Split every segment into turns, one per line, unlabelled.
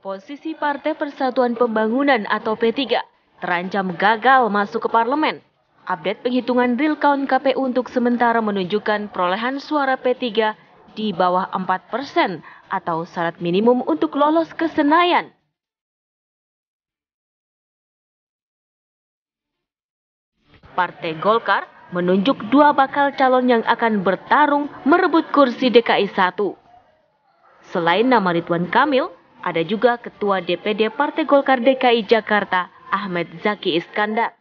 Posisi Partai Persatuan Pembangunan atau P3 terancam gagal masuk ke parlemen. Update penghitungan real count KPU untuk sementara menunjukkan perolehan suara P3 di bawah 4% atau syarat minimum untuk lolos ke Senayan. Partai Golkar menunjuk 2 bakal calon yang akan bertarung merebut kursi DKI 1. Selain nama Ridwan Kamil, ada juga Ketua DPD Partai Golkar DKI Jakarta, Ahmad Zaki Iskandar.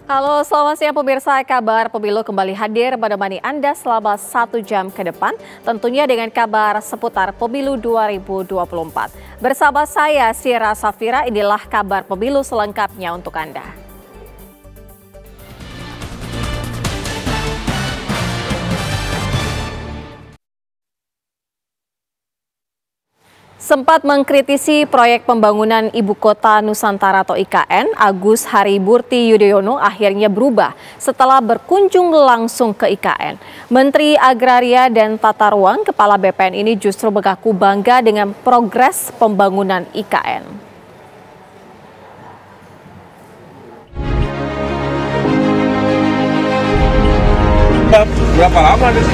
Halo, selamat siang pemirsa. Kabar Pemilu kembali hadir menemani Anda selama 1 jam ke depan, tentunya dengan kabar seputar Pemilu 2024. Bersama saya, Sira Safira, inilah kabar Pemilu selengkapnya untuk Anda. Sempat mengkritisi proyek pembangunan Ibu Kota Nusantara atau IKN, Agus Harimurti Yudhoyono akhirnya berubah setelah berkunjung langsung ke IKN. Menteri Agraria dan Tata Ruang Kepala BPN ini justru mengaku bangga dengan progres pembangunan IKN.
Berapa lama nih?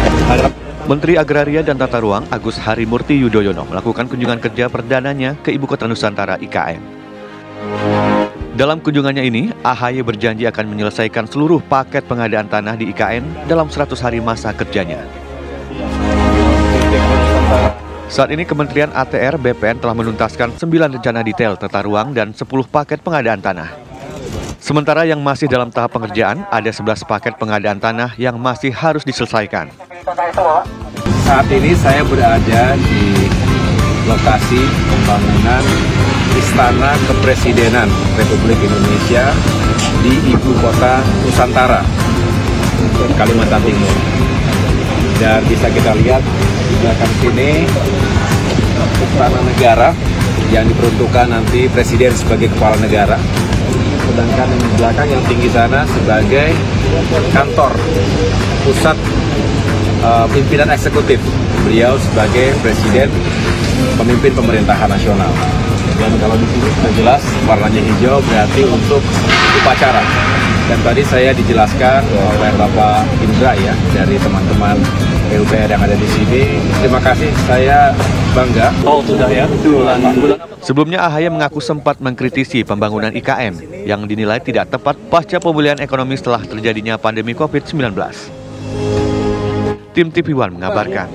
Menteri Agraria dan Tata Ruang Agus Harimurti Yudhoyono melakukan kunjungan kerja perdananya ke Ibu Kota Nusantara IKN. Dalam kunjungannya ini, AHY berjanji akan menyelesaikan seluruh paket pengadaan tanah di IKN dalam 100 hari masa kerjanya. Saat ini Kementerian ATR BPN telah menuntaskan 9 rencana detail tata ruang dan 10 paket pengadaan tanah. Sementara yang masih dalam tahap pengerjaan, ada 11 paket pengadaan tanah yang masih harus diselesaikan.
Saat ini saya berada di lokasi pembangunan Istana Kepresidenan Republik Indonesia di Ibu Kota Nusantara, Kalimantan Timur. Dan bisa kita lihat di belakang sini Istana Negara yang diperuntukkan nanti Presiden sebagai Kepala Negara. Sedangkan yang di belakang yang tinggi sana sebagai kantor pusat pimpinan eksekutif, beliau sebagai Presiden pemimpin pemerintahan nasional. Dan kalau di sini sudah jelas warnanya hijau berarti untuk upacara. Dan tadi saya dijelaskan oleh Bapak Indra ya dari teman-teman PUPR yang ada di sini. Terima kasih, saya bangga. Oh sudah ya.
Sebelumnya AHY mengaku sempat mengkritisi pembangunan IKN yang dinilai tidak tepat pasca pemulihan ekonomi setelah terjadinya pandemi COVID-19. Tim TV One mengabarkan.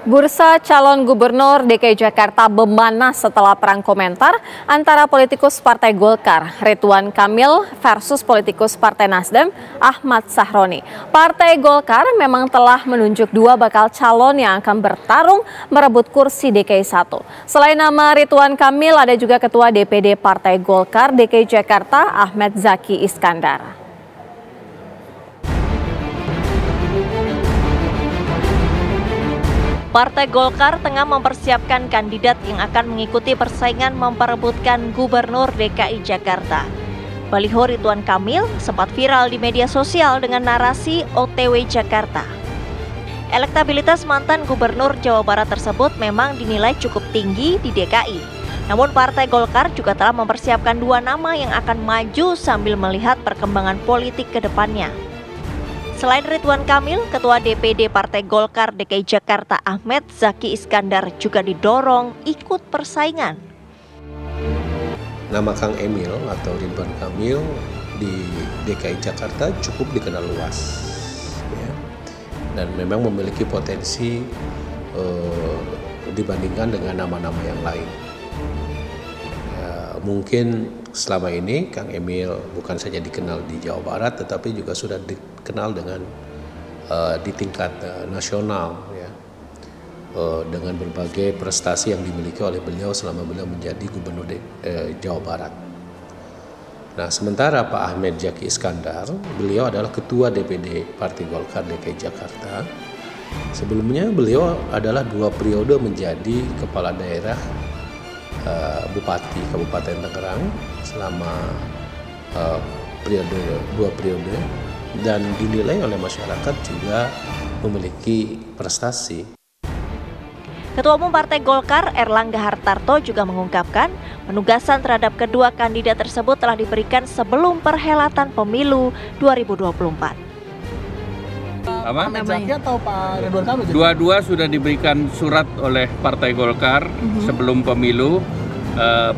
Bursa calon gubernur DKI Jakarta memanas setelah perang komentar antara politikus Partai Golkar, Ridwan Kamil versus politikus Partai Nasdem, Ahmad Sahroni. Partai Golkar memang telah menunjuk 2 bakal calon yang akan bertarung merebut kursi DKI 1. Selain nama Ridwan Kamil, ada juga Ketua DPD Partai Golkar DKI Jakarta, Ahmad Zaki Iskandar.
Partai Golkar tengah mempersiapkan kandidat yang akan mengikuti persaingan memperebutkan Gubernur DKI Jakarta. Baliho Ridwan Kamil sempat viral di media sosial dengan narasi OTW Jakarta. Elektabilitas mantan Gubernur Jawa Barat tersebut memang dinilai cukup tinggi di DKI. Namun Partai Golkar juga telah mempersiapkan 2 nama yang akan maju sambil melihat perkembangan politik ke depannya. Selain Ridwan Kamil, Ketua DPD Partai Golkar DKI Jakarta Ahmad Zaki Iskandar juga didorong ikut persaingan.
Nama Kang Emil atau Ridwan Kamil di DKI Jakarta cukup dikenal luas, ya. Dan memang memiliki potensi dibandingkan dengan nama-nama yang lain. Ya, mungkin selama ini Kang Emil bukan saja dikenal di Jawa Barat, tetapi juga sudah dikenal dengan di tingkat nasional, ya. dengan berbagai prestasi yang dimiliki oleh beliau selama beliau menjadi Gubernur Jawa Barat. Nah, sementara Pak Ahmad Zaki Iskandar, beliau adalah Ketua DPD Partai Golkar DKI Jakarta. Sebelumnya beliau adalah 2 periode menjadi Kepala Daerah Bupati Kabupaten Tangerang selama 2 periode dan dinilai oleh masyarakat juga memiliki prestasi.
Ketua Umum Partai Golkar Erlangga Hartarto juga mengungkapkan penugasan terhadap kedua kandidat tersebut telah diberikan sebelum perhelatan pemilu 2024.
Apa?
Atau Pak Ridwan Kamil?
Dua-dua sudah diberikan surat oleh Partai Golkar sebelum pemilu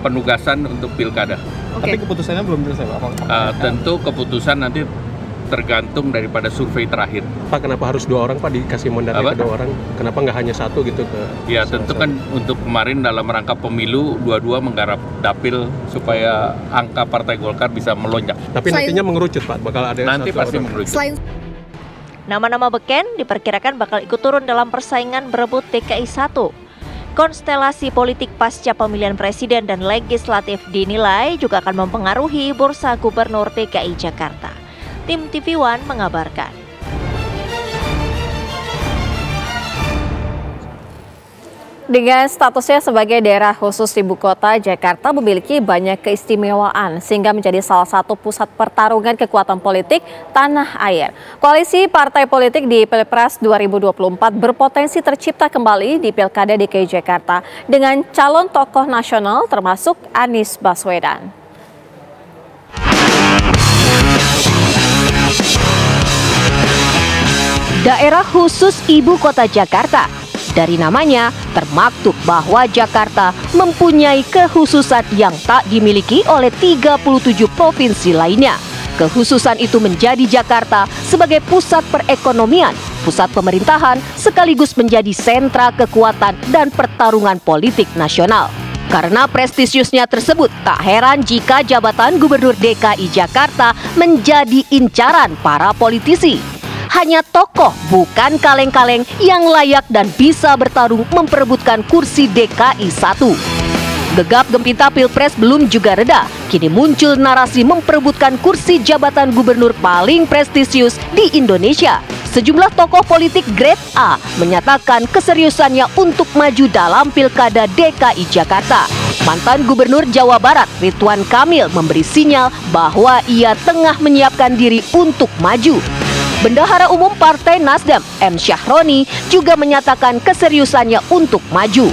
penugasan untuk pilkada.
Tapi keputusannya belum selesai, Pak?
Tentu keputusan nanti tergantung daripada survei terakhir.
Pak, kenapa harus 2 orang, Pak, dikasih mandatnya ke 2 orang? Kenapa nggak hanya 1 gitu ke?
Ya tentu kan untuk kemarin dalam rangka pemilu dua-dua menggarap dapil supaya angka Partai Golkar bisa melonjak.
Tapi nantinya mengerucut, Pak, bakal ada
Nanti pasti
orang
mengerucut.
Nama-nama beken diperkirakan bakal ikut turun dalam persaingan berebut DKI 1. Konstelasi politik pasca pemilihan presiden dan legislatif dinilai juga akan mempengaruhi bursa gubernur DKI Jakarta. Tim TV One mengabarkan.
Dengan statusnya sebagai daerah khusus ibu kota, Jakarta memiliki banyak keistimewaan sehingga menjadi salah satu pusat pertarungan kekuatan politik tanah air. Koalisi partai politik di Pilpres 2024 berpotensi tercipta kembali di Pilkada DKI Jakarta dengan calon tokoh nasional termasuk Anies Baswedan.
Daerah khusus ibu kota Jakarta. Dari namanya, termaktub bahwa Jakarta mempunyai kekhususan yang tak dimiliki oleh 37 provinsi lainnya. Kekhususan itu menjadi Jakarta sebagai pusat perekonomian, pusat pemerintahan, sekaligus menjadi sentra kekuatan dan pertarungan politik nasional. Karena prestisiusnya tersebut, tak heran jika jabatan Gubernur DKI Jakarta menjadi incaran para politisi. Hanya tokoh, bukan kaleng-kaleng yang layak dan bisa bertarung memperebutkan kursi DKI 1. Gegap gempita Pilpres belum juga reda. Kini muncul narasi memperebutkan kursi jabatan gubernur paling prestisius di Indonesia. Sejumlah tokoh politik grade A menyatakan keseriusannya untuk maju dalam Pilkada DKI Jakarta. Mantan Gubernur Jawa Barat Ridwan Kamil memberi sinyal bahwa ia tengah menyiapkan diri untuk maju. Bendahara Umum Partai Nasdem M. Syahroni juga menyatakan keseriusannya untuk maju.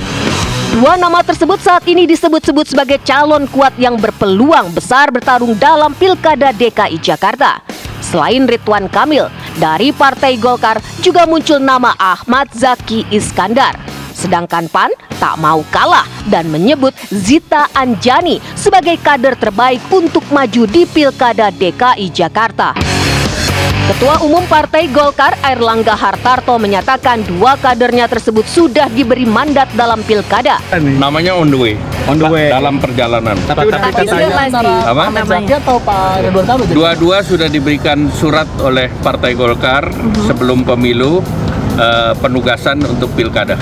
Dua nama tersebut saat ini disebut-sebut sebagai calon kuat yang berpeluang besar bertarung dalam Pilkada DKI Jakarta. Selain Ridwan Kamil, dari Partai Golkar juga muncul nama Ahmad Zaki Iskandar. Sedangkan PAN tak mau kalah dan menyebut Zita Anjani sebagai kader terbaik untuk maju di Pilkada DKI Jakarta. Ketua Umum Partai Golkar Erlangga Hartarto menyatakan dua kadernya tersebut sudah diberi mandat dalam pilkada.
Namanya on the way. Dalam perjalanan.
Tapi
Apa?
Atau Pak Ridwan Kamil?
Dua-dua sudah diberikan surat oleh Partai Golkar sebelum pemilu penugasan untuk pilkada.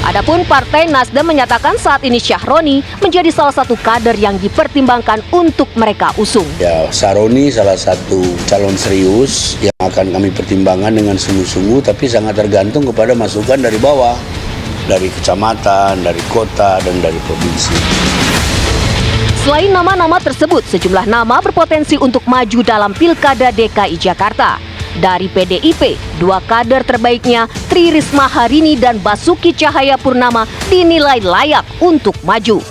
Adapun Partai Nasdem menyatakan saat ini Syahroni menjadi salah satu kader yang dipertimbangkan untuk mereka usung.
Ya, Syahroni salah satu calon serius yang akan kami pertimbangkan dengan sungguh-sungguh, tapi sangat tergantung kepada masukan dari bawah, dari kecamatan, dari kota, dan dari provinsi.
Selain nama-nama tersebut, sejumlah nama berpotensi untuk maju dalam Pilkada DKI Jakarta. Dari PDIP, dua kader terbaiknya Tri Risma Harini dan Basuki Cahayapurnama dinilai layak untuk maju.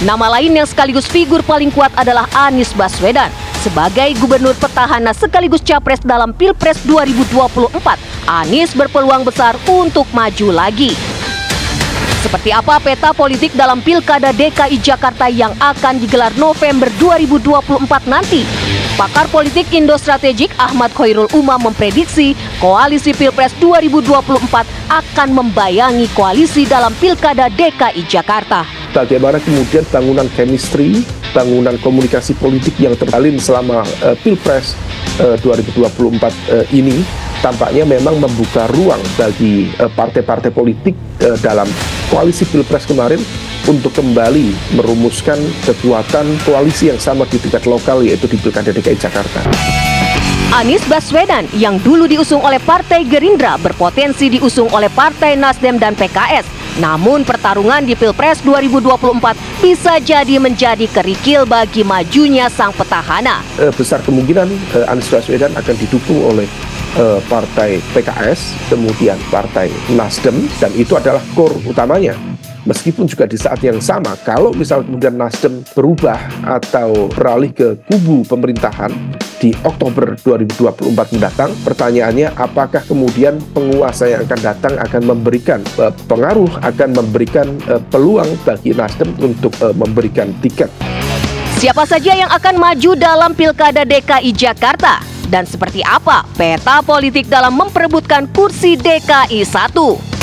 Nama lain yang sekaligus figur paling kuat adalah Anies Baswedan. Sebagai gubernur petahana sekaligus capres dalam Pilpres 2024, Anies berpeluang besar untuk maju lagi. Seperti apa peta politik dalam Pilkada DKI Jakarta yang akan digelar November 2024 nanti? Pakar politik Indo Strategik Ahmad Khairul Umam memprediksi koalisi Pilpres 2024 akan membayangi koalisi dalam Pilkada DKI Jakarta.
Bagaimana kemudian bangunan chemistry bangunan komunikasi politik yang terjalin selama Pilpres 2024 ini tampaknya memang membuka ruang bagi partai-partai politik dalam koalisi Pilpres kemarin untuk kembali merumuskan kekuatan koalisi yang sama di tingkat lokal, yaitu di Pilkada DKI Jakarta.
Anies Baswedan yang dulu diusung oleh Partai Gerindra berpotensi diusung oleh Partai Nasdem dan PKS. Namun pertarungan di Pilpres 2024 bisa jadi menjadi kerikil bagi majunya sang petahana.
Besar kemungkinan Anies Baswedan akan didukung oleh Partai PKS, kemudian Partai Nasdem, dan itu adalah core utamanya. Meskipun juga di saat yang sama, kalau misal kemudian Nasdem berubah atau beralih ke kubu pemerintahan di Oktober 2024 mendatang, pertanyaannya apakah kemudian penguasa yang akan datang akan memberikan pengaruh, akan memberikan peluang bagi Nasdem untuk memberikan tiket.
Siapa saja yang akan maju dalam Pilkada DKI Jakarta? Dan seperti apa peta politik dalam memperebutkan kursi DKI 1?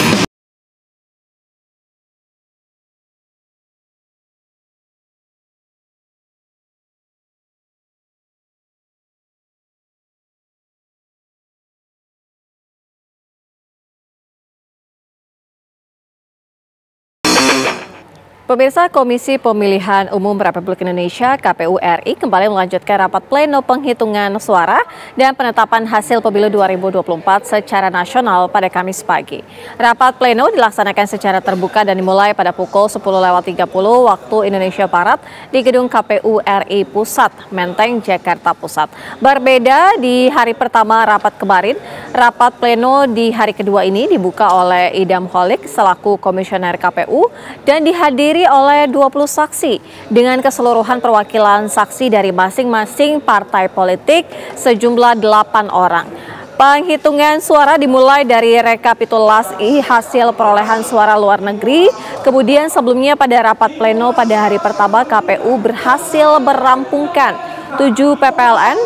Pemirsa, Komisi Pemilihan Umum Republik Indonesia (KPU RI) kembali melanjutkan rapat pleno penghitungan suara dan penetapan hasil pemilu 2024 secara nasional pada Kamis pagi. Rapat pleno dilaksanakan secara terbuka dan dimulai pada pukul 10.30 waktu Indonesia Barat di gedung KPU RI Pusat, Menteng, Jakarta Pusat. Berbeda di hari pertama rapat kemarin, rapat pleno di hari kedua ini dibuka oleh Idam Holik selaku Komisioner KPU dan dihadiri oleh 20 saksi dengan keseluruhan perwakilan saksi dari masing-masing partai politik sejumlah 8 orang. Penghitungan suara dimulai dari rekapitulasi hasil perolehan suara luar negeri. Kemudian sebelumnya pada rapat pleno pada hari pertama KPU berhasil merampungkan 7 PPLN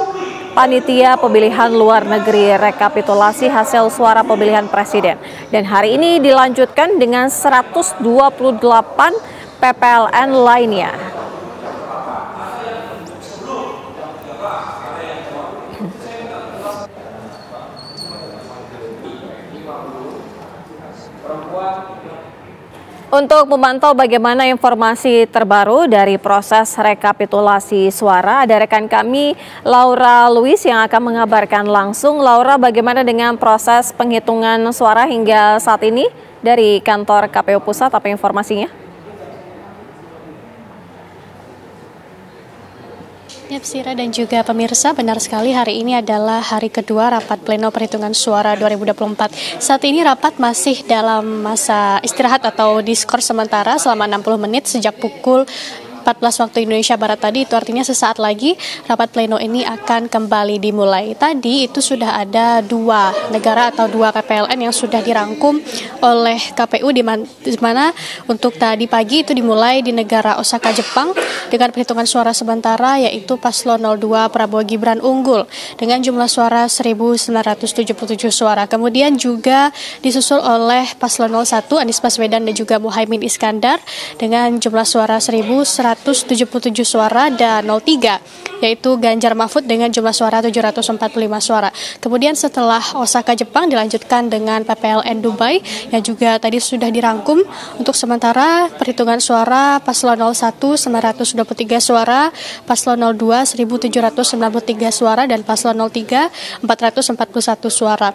Panitia Pemilihan Luar Negeri rekapitulasi hasil suara pemilihan presiden. Dan hari ini dilanjutkan dengan 128 PPLN lainnya. Untuk memantau bagaimana informasi terbaru dari proses rekapitulasi suara, ada rekan kami Laura Louis yang akan mengabarkan langsung. Laura, bagaimana dengan proses penghitungan suara hingga saat ini dari kantor KPU Pusat, apa informasinya?
Ya, Sira dan juga pemirsa, benar sekali hari ini adalah hari kedua rapat pleno perhitungan suara 2024. Saat ini rapat masih dalam masa istirahat atau diskors sementara selama 60 menit sejak pukul 14 waktu Indonesia Barat tadi. Itu artinya sesaat lagi rapat pleno ini akan kembali dimulai. Tadi itu sudah ada 2 negara atau 2 PPLN yang sudah dirangkum oleh KPU di mana untuk tadi pagi itu dimulai di negara Osaka, Jepang dengan perhitungan suara sementara, yaitu paslon 02 Prabowo Gibran unggul dengan jumlah suara 1.977 suara. Kemudian juga disusul oleh paslon 01 Anies Baswedan dan juga Muhaimin Iskandar dengan jumlah suara 1.177 suara, dan 03 yaitu Ganjar Mahfud dengan jumlah suara 745 suara. Kemudian setelah Osaka, Jepang dilanjutkan dengan PPLN Dubai yang juga tadi sudah dirangkum. Untuk sementara perhitungan suara paslon 01 923 suara, paslon 02 1793 suara, dan paslon 03 441 suara.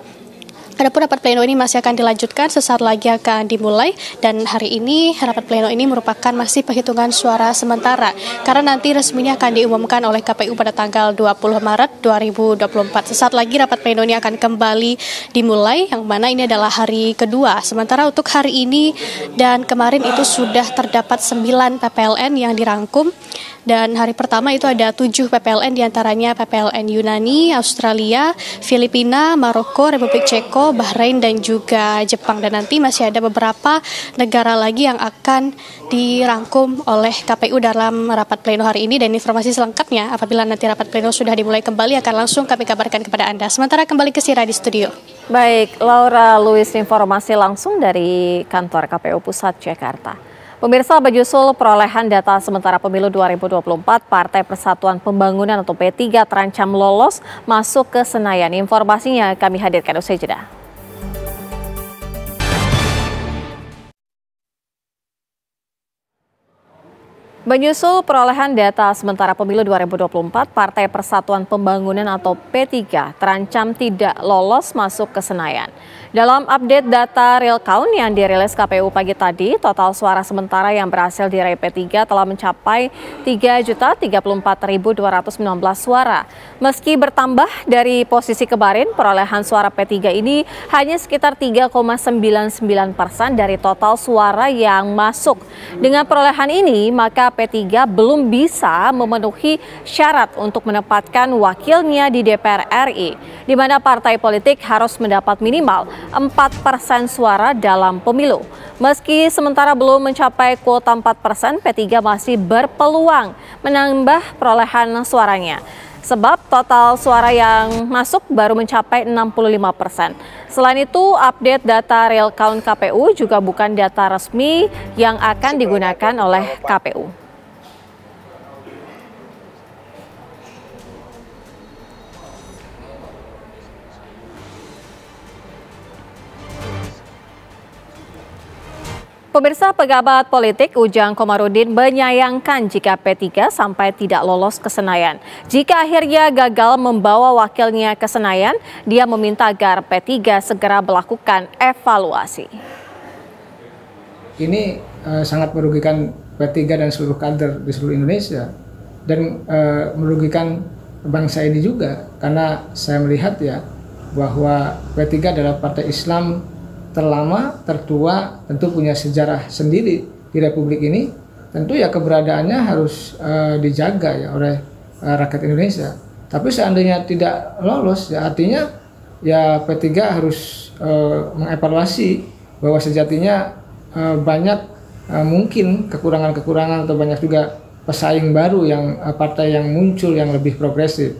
Adapun rapat pleno ini masih akan dilanjutkan, sesaat lagi akan dimulai, dan hari ini rapat pleno ini merupakan masih penghitungan suara sementara karena nanti resminya akan diumumkan oleh KPU pada tanggal 20 Maret 2024. Sesaat lagi rapat pleno ini akan kembali dimulai, yang mana ini adalah hari kedua. Sementara untuk hari ini dan kemarin itu sudah terdapat 9 PPLN yang dirangkum. Dan hari pertama itu ada 7 PPLN, diantaranya PPLN Yunani, Australia, Filipina, Maroko, Republik Ceko, Bahrain, dan juga Jepang. Dan nanti masih ada beberapa negara lagi yang akan dirangkum oleh KPU dalam rapat pleno hari ini. Dan informasi selengkapnya apabila nanti rapat pleno sudah dimulai kembali akan langsung kami kabarkan kepada Anda. Sementara kembali ke Sira di studio.
Baik, Laura Louis, informasi langsung dari kantor KPU Pusat Jakarta. Pemirsa, menyusul perolehan data sementara pemilu 2024, Partai Persatuan Pembangunan atau P3 terancam lolos masuk ke Senayan. Informasinya kami hadirkan usai jeda. Menyusul perolehan data sementara pemilu 2024, Partai Persatuan Pembangunan atau P3 terancam tidak lolos masuk ke Senayan. Dalam update data real count yang dirilis KPU pagi tadi, total suara sementara yang berhasil diraih P3 telah mencapai 3.034.219 suara. Meski bertambah dari posisi kemarin, perolehan suara P3 ini hanya sekitar 3,99% dari total suara yang masuk. Dengan perolehan ini, maka P3 belum bisa memenuhi syarat untuk menempatkan wakilnya di DPR RI, di mana partai politik harus mendapat minimal 4% suara dalam pemilu. Meski sementara belum mencapai kuota 4%, P3 masih berpeluang menambah perolehan suaranya. Sebab total suara yang masuk baru mencapai 65%. Selain itu, update data real count KPU juga bukan data resmi yang akan digunakan oleh KPU. Pemirsa, pejabat politik Ujang Komarudin menyayangkan jika P3 sampai tidak lolos ke Senayan. Jika akhirnya gagal membawa wakilnya ke Senayan, dia meminta agar P3 segera melakukan evaluasi.
Ini sangat merugikan P3 dan seluruh kader di seluruh Indonesia, dan merugikan bangsa ini juga, karena saya melihat ya bahwa P3 adalah partai Islam terlama, tertua, tentu punya sejarah sendiri di Republik ini. Tentu ya keberadaannya harus dijaga ya oleh rakyat Indonesia. Tapi seandainya tidak lolos, ya artinya ya P3 harus mengevaluasi bahwa sejatinya banyak mungkin kekurangan-kekurangan atau banyak juga pesaing baru yang partai yang muncul yang lebih progresif.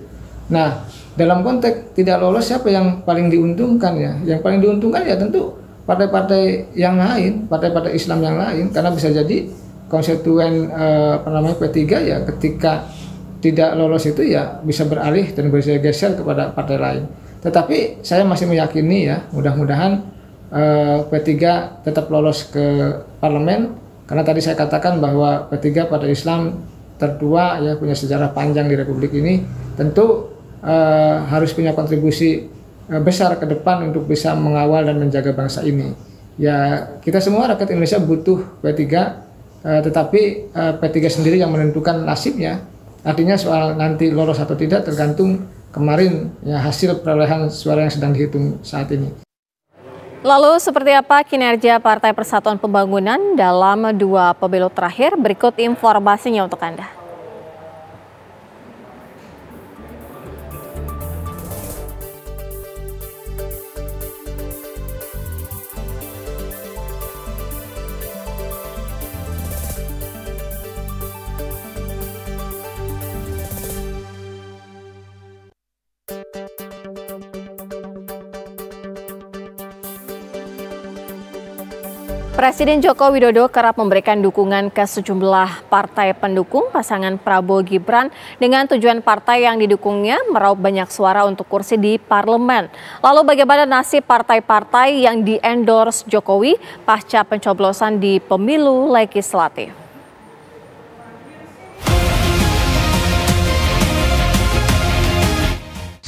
Nah, dalam konteks tidak lolos, siapa yang paling diuntungkan ya? Yang paling diuntungkan ya tentu partai-partai yang lain, partai-partai Islam yang lain, karena bisa jadi konstituen P3 ya ketika tidak lolos itu ya bisa beralih dan bisa geser kepada partai lain. Tetapi saya masih meyakini ya, mudah-mudahan P3 tetap lolos ke parlemen, karena tadi saya katakan bahwa P3 partai Islam tertua ya, punya sejarah panjang di Republik ini, tentu harus punya kontribusi besar ke depan untuk bisa mengawal dan menjaga bangsa ini. Ya, kita semua rakyat Indonesia butuh P3, tetapi P3 sendiri yang menentukan nasibnya. Artinya soal nanti lolos atau tidak tergantung kemarin ya hasil perolehan suara yang sedang dihitung saat ini.
Lalu seperti apa kinerja Partai Persatuan Pembangunan dalam 2 pemilu terakhir? Berikut informasinya untuk Anda. Presiden Joko Widodo kerap memberikan dukungan ke sejumlah partai pendukung pasangan Prabowo Gibran dengan tujuan partai yang didukungnya meraup banyak suara untuk kursi di parlemen. Lalu bagaimana nasib partai-partai yang di-endorse Jokowi pasca pencoblosan di pemilu legislatif?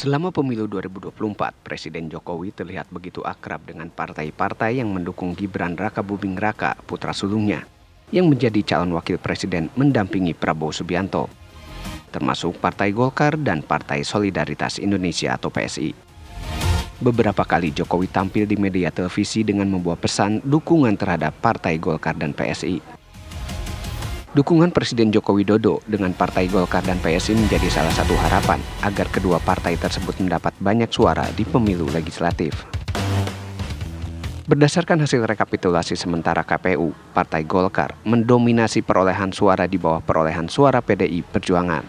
Selama pemilu 2024, Presiden Jokowi terlihat begitu akrab dengan partai-partai yang mendukung Gibran Rakabuming Raka, putra sulungnya, yang menjadi calon wakil presiden mendampingi Prabowo Subianto, termasuk Partai Golkar dan Partai Solidaritas Indonesia atau PSI. Beberapa kali Jokowi tampil di media televisi dengan membawa pesan dukungan terhadap Partai Golkar dan PSI. Dukungan Presiden Joko Widodo dengan Partai Golkar dan PSI menjadi salah satu harapan agar kedua partai tersebut mendapat banyak suara di pemilu legislatif. Berdasarkan hasil rekapitulasi sementara KPU, Partai Golkar mendominasi perolehan suara di bawah perolehan suara PDI Perjuangan.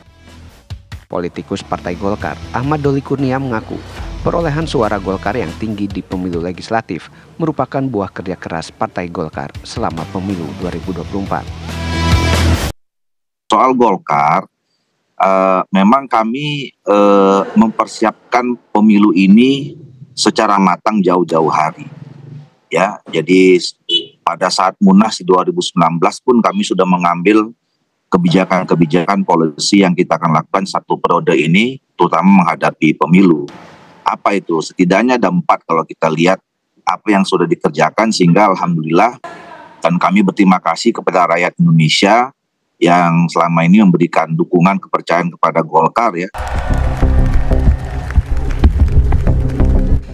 Politikus Partai Golkar, Ahmad Doli Kurnia mengaku Perolehan suara Golkar yang tinggi di pemilu legislatif merupakan buah kerja keras Partai Golkar selama pemilu 2024.
Soal Golkar, memang kami mempersiapkan pemilu ini secara matang jauh-jauh hari. Ya, jadi pada saat Munas di 2019 pun kami sudah mengambil kebijakan-kebijakan polisi yang kita akan lakukan satu periode ini, terutama menghadapi pemilu. Apa itu? Setidaknya ada 4 kalau kita lihat apa yang sudah dikerjakan, sehingga alhamdulillah dan kami berterima kasih kepada rakyat Indonesia yang selama ini memberikan dukungan kepercayaan kepada Golkar ya.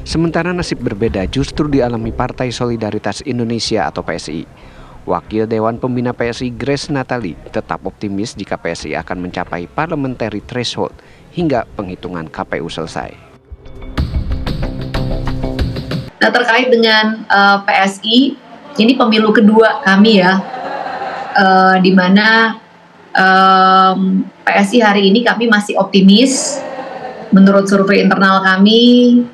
Sementara nasib berbeda justru dialami Partai Solidaritas Indonesia atau PSI. Wakil Dewan Pembina PSI Grace Natali tetap optimis jika PSI akan mencapai parliamentary threshold hingga penghitungan KPU selesai.
Nah, terkait dengan PSI, ini pemilu kedua kami ya, di mana PSI hari ini kami masih optimis. Menurut survei internal kami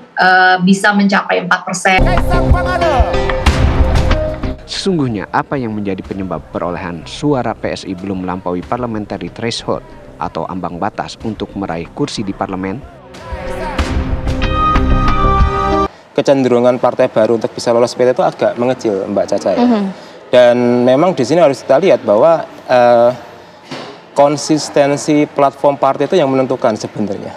bisa mencapai 4%.
Sesungguhnya apa yang menjadi penyebab perolehan suara PSI belum melampaui parliamentary threshold atau ambang batas untuk meraih kursi di parlemen?
Kecenderungan partai baru untuk bisa lolos PT itu agak mengecil, Mbak Caca ya. Dan memang di sini harus kita lihat bahwa konsistensi platform partai itu yang menentukan sebenarnya.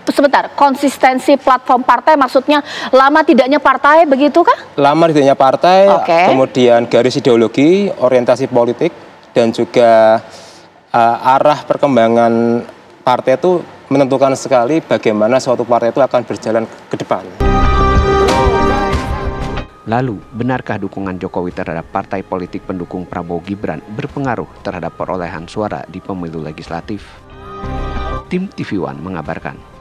Sebentar, konsistensi platform partai maksudnya lama tidaknya partai begitu kah?
Lama tidaknya partai, kemudian garis ideologi, orientasi politik, dan juga arah perkembangan partai itu menentukan sekali bagaimana suatu partai itu akan berjalan ke depan.
Lalu, benarkah dukungan Jokowi terhadap partai politik pendukung Prabowo Gibran berpengaruh terhadap perolehan suara di pemilu legislatif? Tim TV One mengabarkan.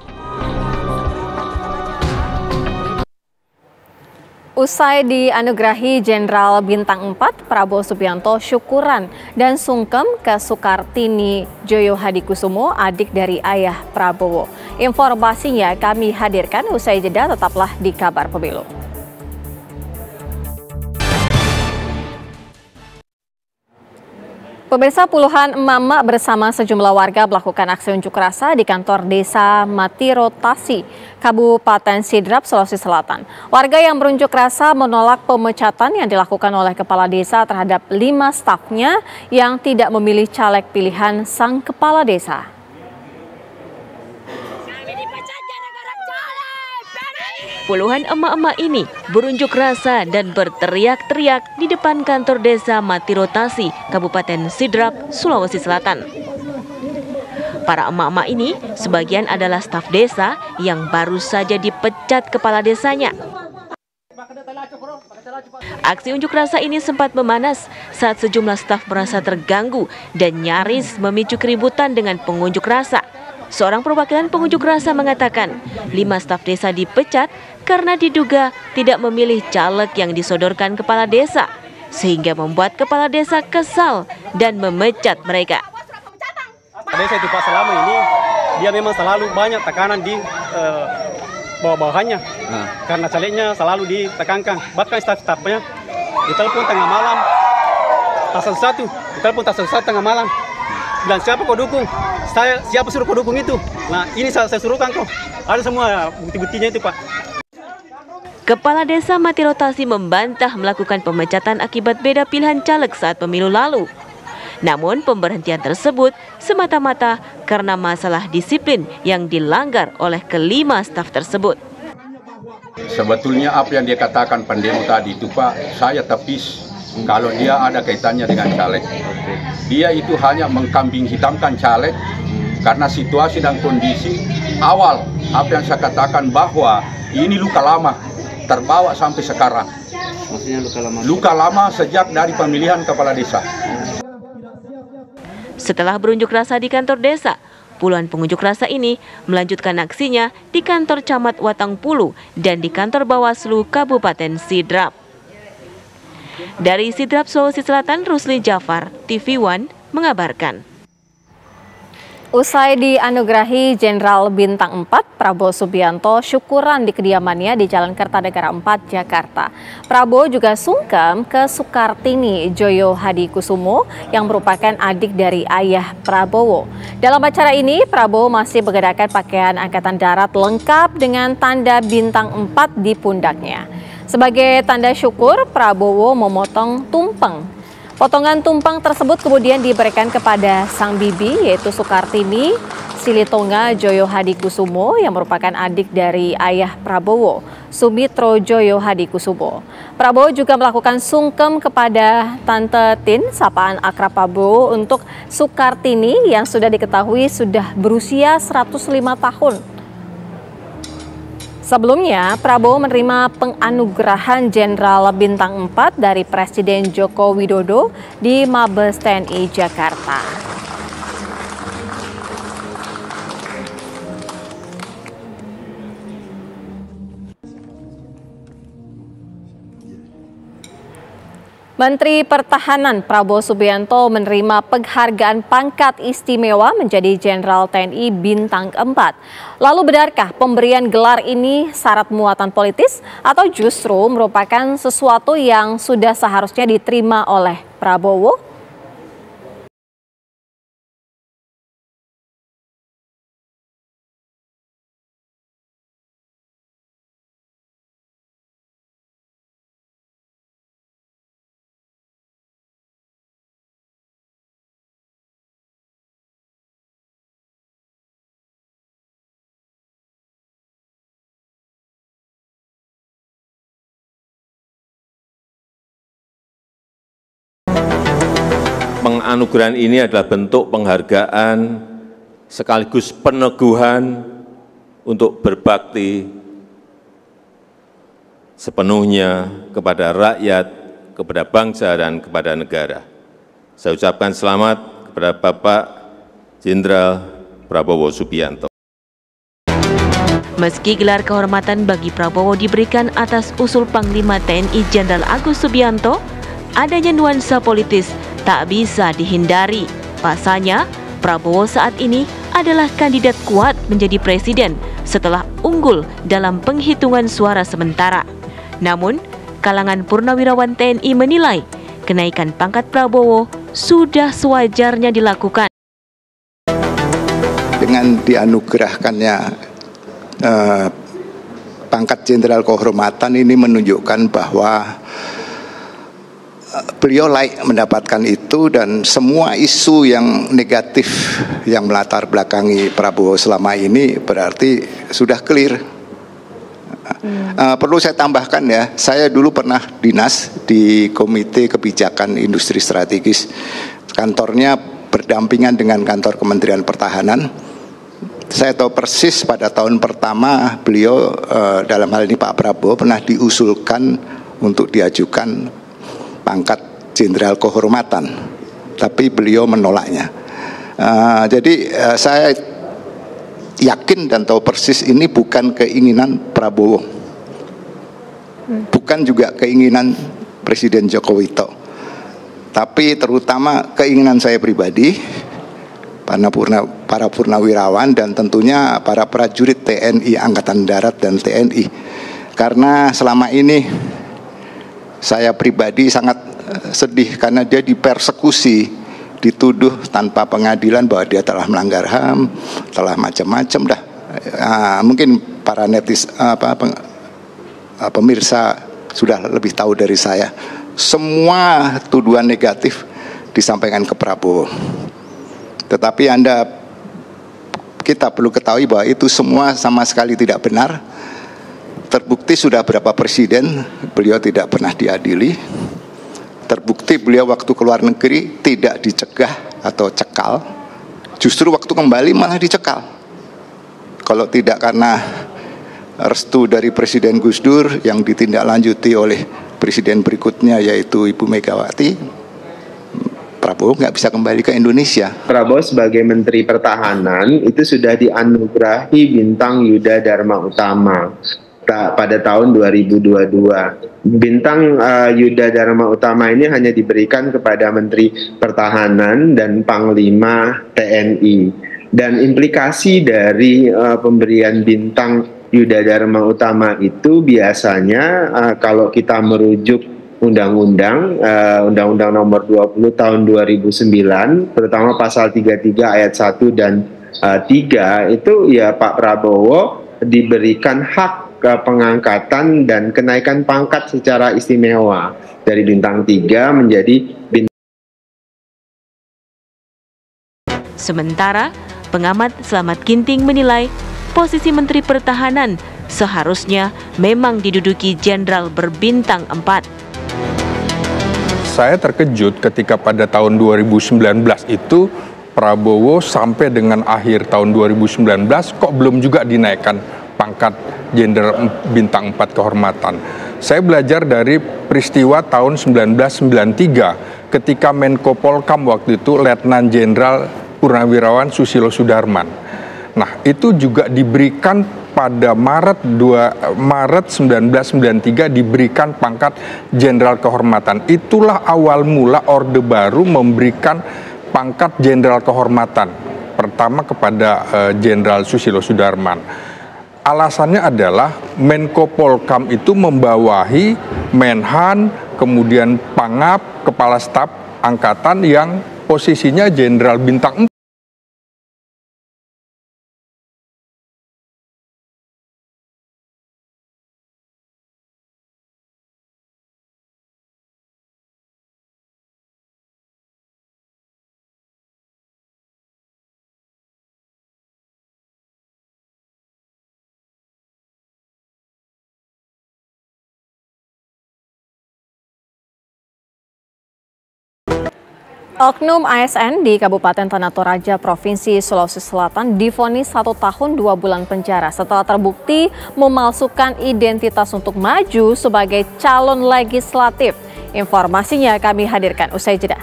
Usai dianugerahi Jenderal Bintang 4, Prabowo Subianto syukuran dan sungkem ke Soekartini Joyo Hadikusumo, adik dari ayah Prabowo. Informasinya kami hadirkan usai jeda, tetaplah di Kabar Pemilu. Pemirsa, puluhan emak-emak bersama sejumlah warga melakukan aksi unjuk rasa di kantor desa Matirotasi, Kabupaten Sidrap, Sulawesi Selatan. Warga yang berunjuk rasa menolak pemecatan yang dilakukan oleh kepala desa terhadap 5 stafnya yang tidak memilih caleg pilihan sang kepala desa.
Puluhan emak-emak ini berunjuk rasa dan berteriak-teriak di depan kantor desa Matirotasi, Kabupaten Sidrap, Sulawesi Selatan. Para emak-emak ini sebagian adalah staf desa yang baru saja dipecat kepala desanya. Aksi unjuk rasa ini sempat memanas saat sejumlah staf merasa terganggu dan nyaris memicu keributan dengan pengunjuk rasa. Seorang perwakilan pengunjuk rasa mengatakan 5 staf desa dipecat karena diduga tidak memilih caleg yang disodorkan kepala desa, sehingga membuat kepala desa kesal dan memecat mereka.
Desa itu Pak, selama ini dia memang selalu banyak tekanan di bawah-bawahannya, karena calegnya selalu ditekankan, bahkan staf-stafnya ditelepon tengah malam, ditelepon tak satu tengah malam, dan siapa kau dukung? Siapa suruh kau dukung itu? Nah, ini saya suruhkan kau. Ada semua bukti-buktinya itu, Pak.
Kepala Desa Matirotasi membantah melakukan pemecatan akibat beda pilihan caleg saat pemilu lalu. Namun pemberhentian tersebut semata-mata karena masalah disiplin yang dilanggar oleh kelima staf tersebut.
Sebetulnya apa yang dia katakan pendemo tadi itu, Pak, saya tepis kalau dia ada kaitannya dengan caleg. Dia itu hanya mengkambing hitamkan caleg karena situasi dan kondisi awal apa yang saya katakan bahwa ini luka lama terbawa sampai sekarang. Maksudnya luka lama? Luka lama sejak dari pemilihan kepala desa.
Setelah berunjuk rasa di kantor desa, puluhan pengunjuk rasa ini melanjutkan aksinya di kantor Camat Watangpulu dan di kantor Bawaslu Kabupaten Sidrap. Dari Sidrap, Sulawesi Selatan, Rusli Jafar, TV One mengabarkan.
Usai dianugerahi Jenderal Bintang 4, Prabowo Subianto syukuran di kediamannya di Jalan Kertanegara 4, Jakarta. Prabowo juga sungkem ke Sukartini Joyo Hadikusumo yang merupakan adik dari ayah Prabowo. Dalam acara ini, Prabowo masih mengenakan pakaian Angkatan Darat lengkap dengan tanda bintang 4 di pundaknya. Sebagai tanda syukur, Prabowo memotong tumpeng. Potongan tumpeng tersebut kemudian diberikan kepada sang bibi, yaitu Sukartini Silitonga Joyo Hadikusumo yang merupakan adik dari ayah Prabowo, Sumitro Joyo Hadikusumo. Prabowo juga melakukan sungkem kepada Tante Tin, sapaan akrab Prabowo, untuk Sukartini yang sudah diketahui sudah berusia 105 tahun. Sebelumnya, Prabowo menerima penganugerahan Jenderal Bintang 4 dari Presiden Joko Widodo di Mabes TNI Jakarta. Menteri Pertahanan Prabowo Subianto menerima penghargaan pangkat istimewa menjadi Jenderal TNI Bintang 4. Lalu benarkah pemberian gelar ini syarat muatan politis atau justru merupakan sesuatu yang sudah seharusnya diterima oleh Prabowo?
Penganugerahan ini adalah bentuk penghargaan sekaligus peneguhan untuk berbakti sepenuhnya kepada rakyat, kepada bangsa, dan kepada negara. Saya ucapkan selamat kepada Bapak Jenderal Prabowo Subianto.
Meski gelar kehormatan bagi Prabowo diberikan atas usul Panglima TNI Jenderal Agus Subianto, adanya nuansa politis tak bisa dihindari. Pasalnya, Prabowo saat ini adalah kandidat kuat menjadi presiden setelah unggul dalam penghitungan suara sementara. Namun, kalangan purnawirawan TNI menilai kenaikan pangkat Prabowo sudah sewajarnya dilakukan.
Dengan dianugerahkannya pangkat jenderal kehormatan ini menunjukkan bahwa beliau layak mendapatkan itu, dan semua isu yang negatif yang melatar belakangi Prabowo selama ini berarti sudah clear. Perlu saya tambahkan ya, saya dulu pernah dinas di Komite Kebijakan Industri Strategis. Kantornya berdampingan dengan kantor Kementerian Pertahanan. Saya tahu persis pada tahun pertama beliau, dalam hal ini Pak Prabowo, pernah diusulkan untuk diajukan pangkat jenderal kehormatan, tapi beliau menolaknya. Jadi saya yakin dan tahu persis ini bukan keinginan Prabowo, bukan juga keinginan Presiden Joko Widodo, tapi terutama keinginan saya pribadi, para purnawirawan, dan tentunya para prajurit TNI Angkatan Darat dan TNI. Karena selama ini saya pribadi sangat sedih karena dia dipersekusi, dituduh tanpa pengadilan bahwa dia telah melanggar HAM, telah macam-macam dah. Mungkin para pemirsa sudah lebih tahu dari saya. Semua tuduhan negatif disampaikan ke Prabowo. Tetapi kita perlu ketahui bahwa itu semua sama sekali tidak benar. Terbukti sudah berapa presiden beliau tidak pernah diadili. Terbukti beliau waktu keluar negeri tidak dicegah atau cekal. Justru waktu kembali malah dicekal. Kalau tidak karena restu dari Presiden Gus Dur yang ditindaklanjuti oleh presiden berikutnya yaitu Ibu Megawati, Prabowo nggak bisa kembali ke Indonesia.
Prabowo sebagai Menteri Pertahanan itu sudah dianugerahi bintang Yuda Dharma Utama pada tahun 2022. Bintang Yuda Dharma Utama ini hanya diberikan kepada Menteri Pertahanan dan Panglima TNI. Dan implikasi dari pemberian bintang Yuda Dharma Utama itu biasanya kalau kita merujuk Undang-Undang Nomor 20 Tahun 2009, terutama pasal 33 ayat 1 dan 3 itu ya Pak Prabowo diberikan hak pengangkatan dan kenaikan pangkat secara istimewa dari bintang 3 menjadi bintang.
Sementara, pengamat Slamet Ginting menilai posisi Menteri Pertahanan seharusnya memang diduduki jenderal berbintang 4.
Saya terkejut ketika pada tahun 2019 itu Prabowo sampai dengan akhir tahun 2019 kok belum juga dinaikkan pangkat jenderal bintang 4 kehormatan. Saya belajar dari peristiwa tahun 1993 ketika Menko Polkam waktu itu Letnan Jenderal Purnawirawan Susilo Sudarman. Nah, itu juga diberikan pada Maret 1993 diberikan pangkat jenderal kehormatan. Itulah awal mula Orde Baru memberikan pangkat jenderal kehormatan pertama kepada Jenderal Susilo Sudarman. Alasannya adalah Menko Polkam itu membawahi Menhan, kemudian Pangap, Kepala Staf Angkatan yang posisinya jenderal bintang 4.
Oknum ASN di Kabupaten Tanah Toraja, Provinsi Sulawesi Selatan divonis 1 tahun 2 bulan penjara setelah terbukti memalsukan identitas untuk maju sebagai calon legislatif. Informasinya kami hadirkan usai jeda.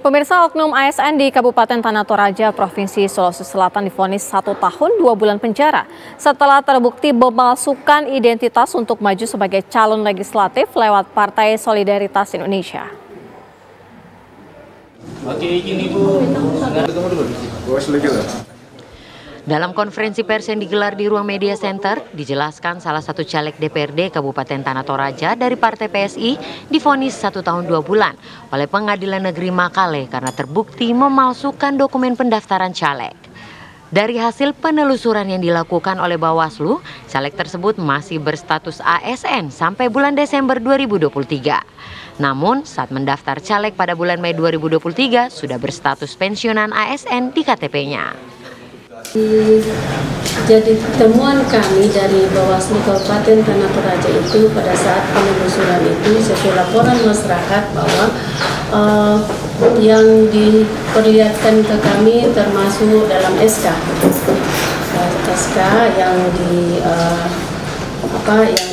Pemirsa, oknum ASN di Kabupaten Tanah Toraja, Provinsi Sulawesi Selatan divonis 1 tahun 2 bulan penjara setelah terbukti memalsukan identitas untuk maju sebagai calon legislatif lewat Partai Solidaritas Indonesia.
Dalam konferensi pers yang digelar di Ruang Media Center, dijelaskan salah satu caleg DPRD Kabupaten Tanah Toraja dari Partai PSI divonis 1 tahun 2 bulan oleh Pengadilan Negeri Makale karena terbukti memalsukan dokumen pendaftaran caleg. Dari hasil penelusuran yang dilakukan oleh Bawaslu, caleg tersebut masih berstatus ASN sampai bulan Desember 2023. Namun, saat mendaftar caleg pada bulan Mei 2023, sudah berstatus pensiunan ASN di KTP-nya.
Jadi temuan kami dari Bawaslu Kabupaten Tanah Toraja itu pada saat penelusuran itu sesuai laporan masyarakat bahwa yang diperlihatkan ke kami termasuk dalam SK yang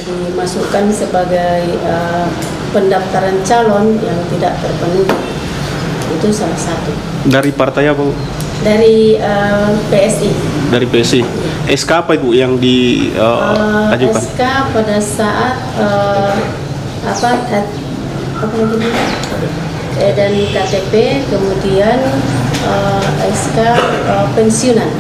dimasukkan sebagai pendaftaran calon yang tidak terpenuhi. Itu salah satu. Dari partai apa, Bu? Dari PSI. Dari PSI. SK apa Ibu yang diajukan? SK pada saat dan KTP, kemudian SK pensiunan.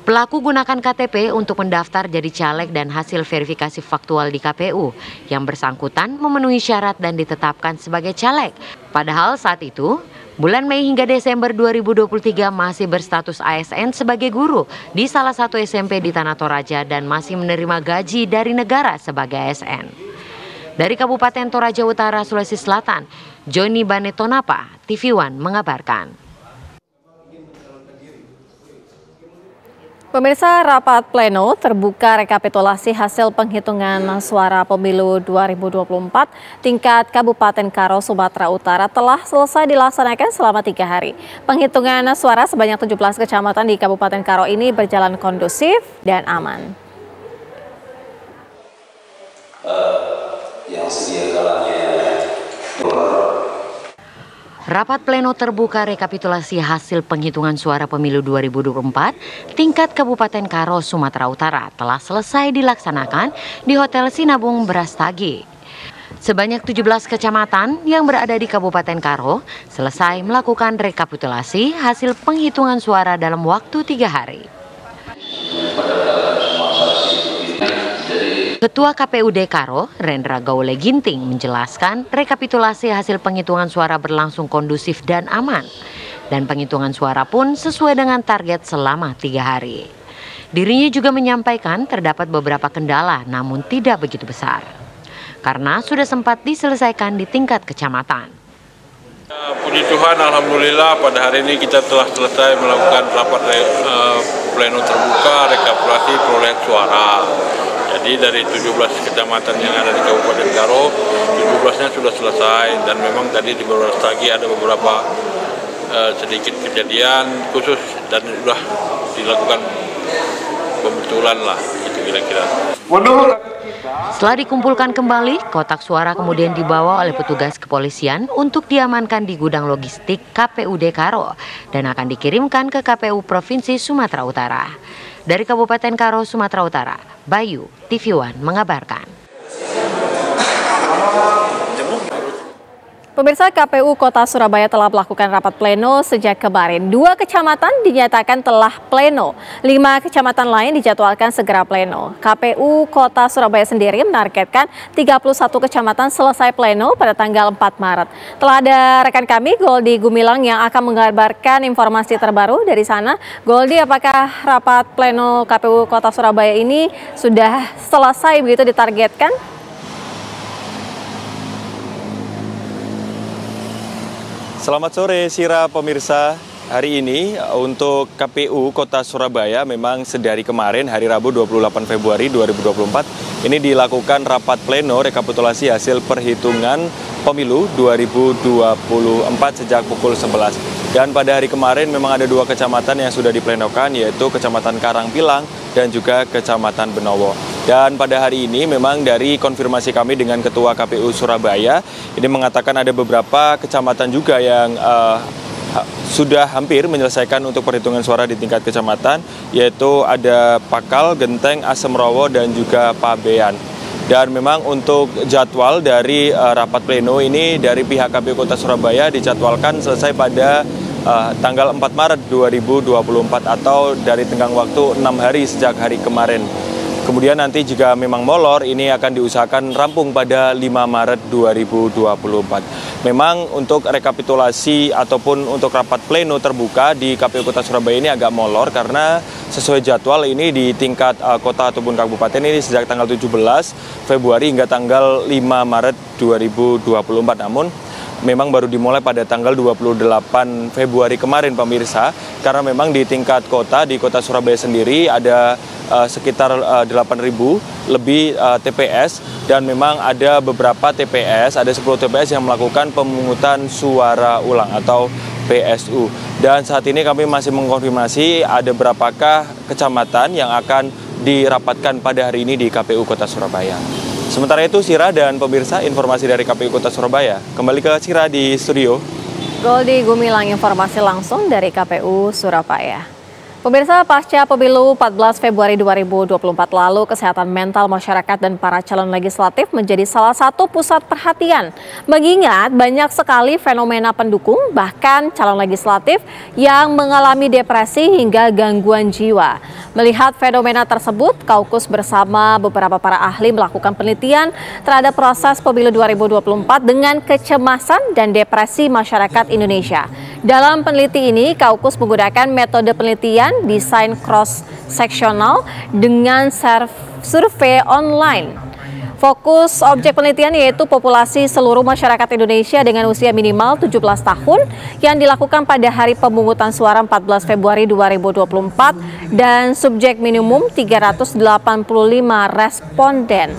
Pelaku gunakan KTP untuk mendaftar jadi caleg dan hasil verifikasi faktual di KPU. Yang bersangkutan memenuhi syarat dan ditetapkan sebagai caleg. Padahal saat itu, bulan Mei hingga Desember 2023 masih berstatus ASN sebagai guru di salah satu SMP di Tanah Toraja dan masih menerima gaji dari negara sebagai ASN. Dari Kabupaten Toraja Utara, Sulawesi Selatan, Joni Banetonapa, TV One mengabarkan.
Pemirsa, rapat pleno terbuka rekapitulasi hasil penghitungan suara pemilu 2024 tingkat Kabupaten Karo, Sumatera Utara telah selesai dilaksanakan selama 3 hari. Penghitungan suara sebanyak 17 kecamatan di Kabupaten Karo ini berjalan kondusif dan aman.
Rapat pleno terbuka rekapitulasi hasil penghitungan suara pemilu 2024 tingkat Kabupaten Karo, Sumatera Utara telah selesai dilaksanakan di Hotel Sinabung Brastagi. Sebanyak 17 kecamatan yang berada di Kabupaten Karo selesai melakukan rekapitulasi hasil penghitungan suara dalam waktu 3 hari. Ketua KPUD Karo, Rendra Gaule Ginting, menjelaskan rekapitulasi hasil penghitungan suara berlangsung kondusif dan aman. Dan penghitungan suara pun sesuai dengan target selama 3 hari. Dirinya juga menyampaikan terdapat beberapa kendala namun tidak begitu besar. Karena sudah sempat diselesaikan di tingkat kecamatan.
Puji Tuhan, Alhamdulillah pada hari ini kita telah selesai melakukan rapat pleno terbuka rekapitulasi perolehan suara. Jadi dari 17 kecamatan yang ada di Kabupaten Karo, 17-nya sudah selesai dan memang tadi di Brastagi ada beberapa sedikit kejadian khusus dan sudah dilakukan pembetulan lah, itu kira-kira.
Setelah dikumpulkan kembali, kotak suara kemudian dibawa oleh petugas kepolisian untuk diamankan di gudang logistik KPUD Karo dan akan dikirimkan ke KPU Provinsi Sumatera Utara. Dari Kabupaten Karo, Sumatera Utara, Bayu, TV One mengabarkan.
Pemirsa, KPU Kota Surabaya telah melakukan rapat pleno sejak kemarin. 2 kecamatan dinyatakan telah pleno, 5 kecamatan lain dijadwalkan segera pleno. KPU Kota Surabaya sendiri menargetkan 31 kecamatan selesai pleno pada tanggal 4 Maret. Telah ada rekan kami, Goldi Gumilang, yang akan mengabarkan informasi terbaru dari sana. Goldi, apakah rapat pleno KPU Kota Surabaya ini sudah selesai begitu ditargetkan?
Selamat sore, Sira pemirsa. Hari ini untuk KPU Kota Surabaya memang sedari kemarin hari Rabu 28 Februari 2024 ini dilakukan rapat pleno rekapitulasi hasil perhitungan pemilu 2024 sejak pukul 11. Dan pada hari kemarin memang ada 2 kecamatan yang sudah diplenokan, yaitu Kecamatan Karangpilang dan juga Kecamatan Benowo. Dan pada hari ini memang dari konfirmasi kami dengan Ketua KPU Surabaya, ini mengatakan ada beberapa kecamatan juga yang sudah hampir menyelesaikan untuk perhitungan suara di tingkat kecamatan, yaitu ada Pakal, Genteng, Asemrowo, dan juga Pabean. Dan memang untuk jadwal dari rapat pleno ini dari pihak KPU Kota Surabaya dijadwalkan selesai pada tanggal 4 Maret 2024 atau dari tenggang waktu 6 hari sejak hari kemarin. Kemudian nanti jika memang molor, ini akan diusahakan rampung pada 5 Maret 2024. Memang untuk rekapitulasi ataupun untuk rapat pleno terbuka di KPU Kota Surabaya ini agak molor karena sesuai jadwal ini di tingkat kota ataupun kabupaten ini sejak tanggal 17 Februari hingga tanggal 5 Maret 2024. Namun memang baru dimulai pada tanggal 28 Februari kemarin, pemirsa, karena memang di tingkat kota, di Kota Surabaya sendiri ada sekitar 8.000 lebih TPS dan memang ada beberapa TPS, ada 10 TPS yang melakukan pemungutan suara ulang atau PSU. Dan saat ini kami masih mengkonfirmasi ada berapakah kecamatan yang akan dirapatkan pada hari ini di KPU Kota Surabaya. Sementara itu, Sira dan pemirsa, informasi dari KPU Kota Surabaya. Kembali ke Sira di studio.
Goldi Gumilang, informasi langsung dari KPU Surabaya. Pemirsa, pasca pemilu 14 Februari 2024 lalu, kesehatan mental masyarakat dan para calon legislatif menjadi salah satu pusat perhatian. Mengingat banyak sekali fenomena pendukung, bahkan calon legislatif yang mengalami depresi hingga gangguan jiwa. Melihat fenomena tersebut, Kaukus bersama beberapa para ahli melakukan penelitian terhadap proses pemilu 2024 dengan kecemasan dan depresi masyarakat Indonesia. Dalam peneliti ini, Kaukus menggunakan metode penelitian desain cross-seksional dengan survei online. Fokus objek penelitian yaitu populasi seluruh masyarakat Indonesia dengan usia minimal 17 tahun yang dilakukan pada hari pemungutan suara 14 Februari 2024 dan subjek minimum 385 responden.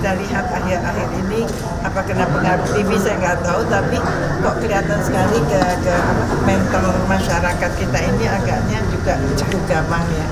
Kita lihat akhir-akhir ini apa kena pengaruh TV saya nggak tahu, tapi kok kelihatan sekali ke mental masyarakat kita ini agaknya juga cukup gampang ya.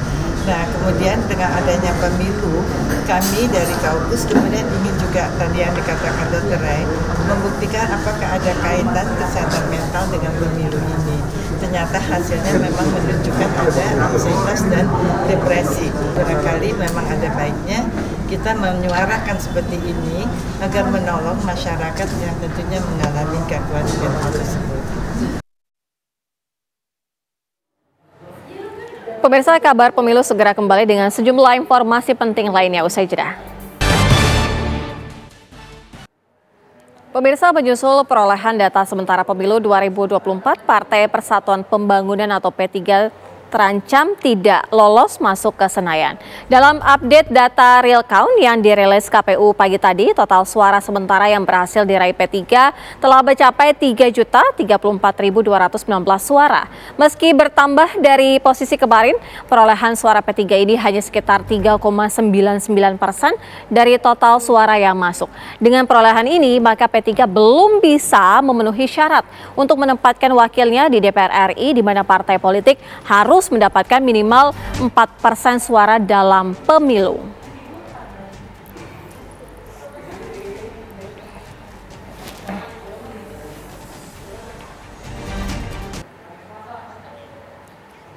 Nah, kemudian dengan adanya pemilu, kami dari Kaukus kemudian ingin juga tadi yang dikatakan Dr. Ray membuktikan apakah ada kaitan kesehatan mental dengan pemilu ini. ternyata hasilnya memang menunjukkan ada anxietas dan depresi. Barangkali memang ada baiknya kita menyuarakan seperti ini agar menolong masyarakat yang tentunya mengalami gangguan mental tersebut.
Pemirsa, Kabar Pemilu segera kembali dengan sejumlah informasi penting lainnya usai jeda. Pemirsa, menyusul perolehan data sementara pemilu 2024, Partai Persatuan Pembangunan atau P3 terancam tidak lolos masuk ke Senayan. Dalam update data real count yang dirilis KPU pagi tadi, total suara sementara yang berhasil diraih P3 telah mencapai 3.034.219 suara. Meski bertambah dari posisi kemarin, perolehan suara P3 ini hanya sekitar 3,99% dari total suara yang masuk. Dengan perolehan ini, maka P3 belum bisa memenuhi syarat untuk menempatkan wakilnya di DPR RI, di mana partai politik harus mendapatkan minimal 4% suara dalam pemilu.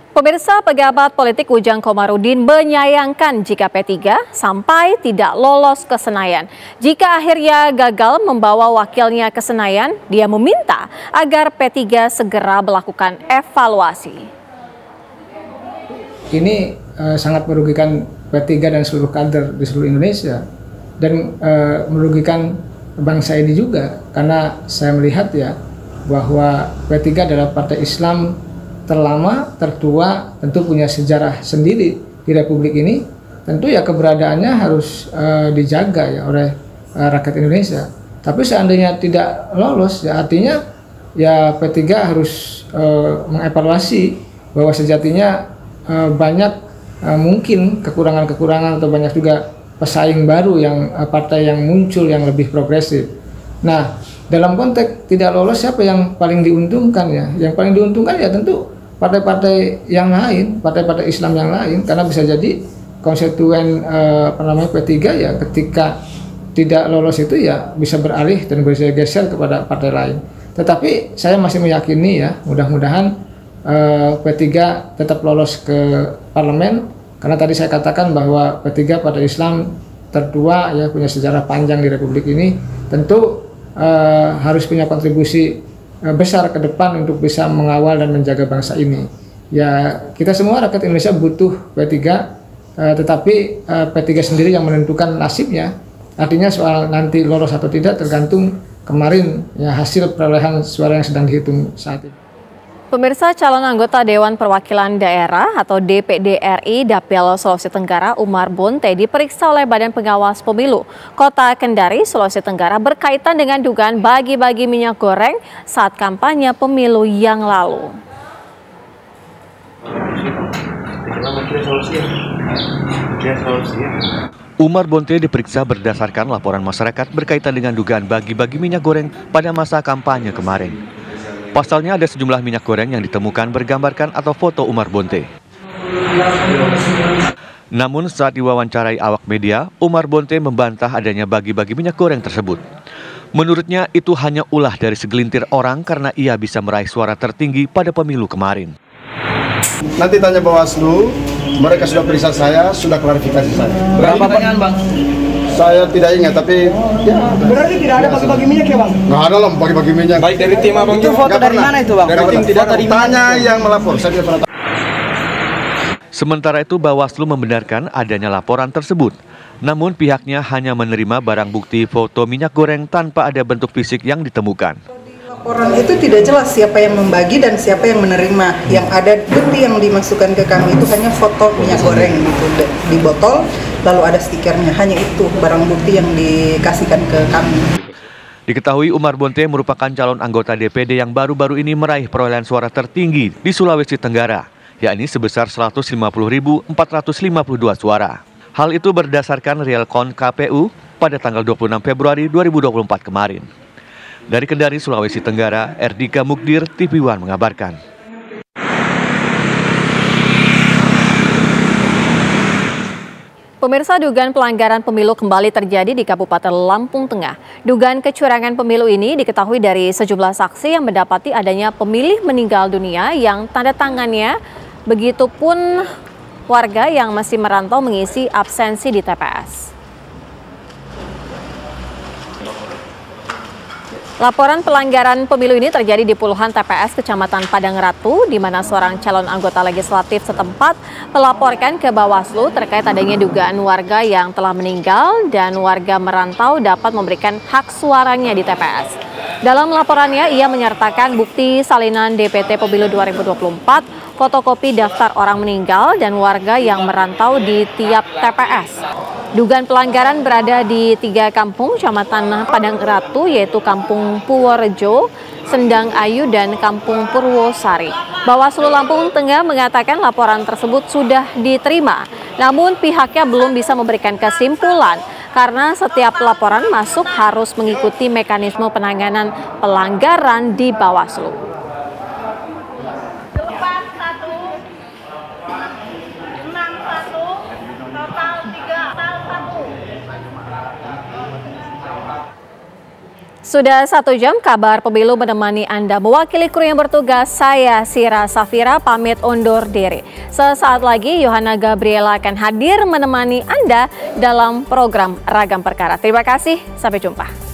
Pemirsa, pejabat politik Ujang Komarudin menyayangkan jika P3 sampai tidak lolos ke Senayan. Jika akhirnya gagal membawa wakilnya ke Senayan, dia meminta agar P3 segera melakukan evaluasi.
Ini sangat merugikan P3 dan seluruh kader di seluruh Indonesia dan merugikan bangsa ini juga, karena saya melihat ya bahwa P3 adalah partai Islam terlama, tertua, tentu punya sejarah sendiri di Republik ini. Tentu ya keberadaannya harus dijaga ya oleh rakyat Indonesia. Tapi seandainya tidak lolos, ya artinya ya P3 harus mengevaluasi bahwa sejatinya banyak mungkin kekurangan-kekurangan atau banyak juga pesaing baru yang partai yang muncul yang lebih progresif. Nah, dalam konteks tidak lolos siapa yang paling diuntungkan ya? Yang paling diuntungkan ya tentu partai-partai yang lain, partai-partai Islam yang lain, karena bisa jadi konstituen P3 ya ketika tidak lolos itu ya bisa beralih dan bergeser kepada partai lain. Tetapi saya masih meyakini ya mudah-mudahan P3 tetap lolos ke parlemen, karena tadi saya katakan bahwa P3 partai Islam tertua ya, punya sejarah panjang di Republik ini, tentu harus punya kontribusi besar ke depan untuk bisa mengawal dan menjaga bangsa ini. Ya kita semua rakyat Indonesia butuh P3, tetapi P3 sendiri yang menentukan nasibnya. Artinya soal nanti lolos atau tidak tergantung kemarin ya hasil perolehan suara yang sedang dihitung saat ini.
Pemirsa, calon anggota Dewan Perwakilan Daerah atau DPD RI Dapil Sulawesi Tenggara Umar Bonte diperiksa oleh Badan Pengawas Pemilu Kota Kendari, Sulawesi Tenggara berkaitan dengan dugaan bagi-bagi minyak goreng saat kampanye pemilu yang lalu.
Umar Bonte diperiksa berdasarkan laporan masyarakat berkaitan dengan dugaan bagi-bagi minyak goreng pada masa kampanye kemarin. Pasalnya ada sejumlah minyak goreng yang ditemukan bergambarkan atau foto Umar Bonte. Namun saat diwawancarai awak media, Umar Bonte membantah adanya bagi-bagi minyak goreng tersebut. Menurutnya itu hanya ulah dari segelintir orang karena ia bisa meraih suara tertinggi pada pemilu kemarin.
Nanti tanya Bawaslu, mereka sudah periksa saya, sudah klarifikasi saya. Berapa pertanyaan Bang? Saya tidak ingat, tapi ya.
Berarti tidak ada bagi-bagi minyak ya Bang?
Nggak ada lah bagi-bagi minyak.
Baik dari tim Abang. Itu foto dari mana itu Bang?
Dari tim tidak ada. Tanya yang melapor, saya tidak pernah.
Sementara itu Bawaslu membenarkan adanya laporan tersebut. Namun pihaknya hanya menerima barang bukti foto minyak goreng tanpa ada bentuk fisik yang ditemukan.
Laporan itu tidak jelas siapa yang membagi dan siapa yang menerima. Yang ada bukti yang dimasukkan ke kami itu hanya foto minyak goreng gitu di botol, lalu ada stikernya. Hanya itu barang bukti yang dikasihkan ke kami.
Diketahui Umar Bonte merupakan calon anggota DPD yang baru-baru ini meraih perolehan suara tertinggi di Sulawesi Tenggara, yakni sebesar 150.452 suara. Hal itu berdasarkan real count KPU pada tanggal 26 Februari 2024 kemarin. Dari Kendari, Sulawesi Tenggara, Erdika Mukdir, TV One mengabarkan.
Pemirsa, dugaan pelanggaran pemilu kembali terjadi di Kabupaten Lampung Tengah. Dugaan kecurangan pemilu ini diketahui dari sejumlah saksi yang mendapati adanya pemilih meninggal dunia yang tanda tangannya, begitupun warga yang masih merantau mengisi absensi di TPS. Laporan pelanggaran pemilu ini terjadi di puluhan TPS Kecamatan Padang Ratu, di mana seorang calon anggota legislatif setempat melaporkan ke Bawaslu terkait adanya dugaan warga yang telah meninggal dan warga merantau dapat memberikan hak suaranya di TPS. Dalam laporannya, ia menyertakan bukti salinan DPT Pemilu 2024, fotokopi daftar orang meninggal, dan warga yang merantau di tiap TPS. Dugaan pelanggaran berada di 3 kampung Kecamatan Padang Ratu, yaitu Kampung Purworejo, Sendang Ayu, dan Kampung Purwosari. Bawaslu Lampung Tengah mengatakan laporan tersebut sudah diterima, namun pihaknya belum bisa memberikan kesimpulan karena setiap laporan masuk harus mengikuti mekanisme penanganan pelanggaran di Bawaslu. Sudah 1 jam kabar pemilu menemani Anda. Mewakili kru yang bertugas, saya Sira Safira pamit undur diri. Sesaat lagi Yohana Gabriela akan hadir menemani Anda dalam program Ragam Perkara. Terima kasih, sampai jumpa.